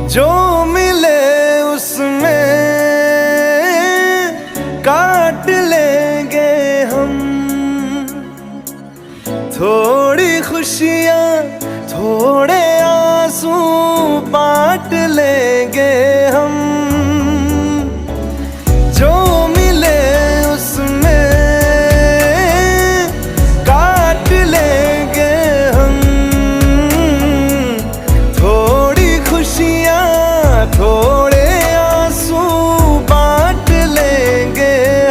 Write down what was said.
जो मिले उसमें काट लेंगे हम। थोड़ी खुशियाँ थोड़े आंसू बांट लेंगे हम।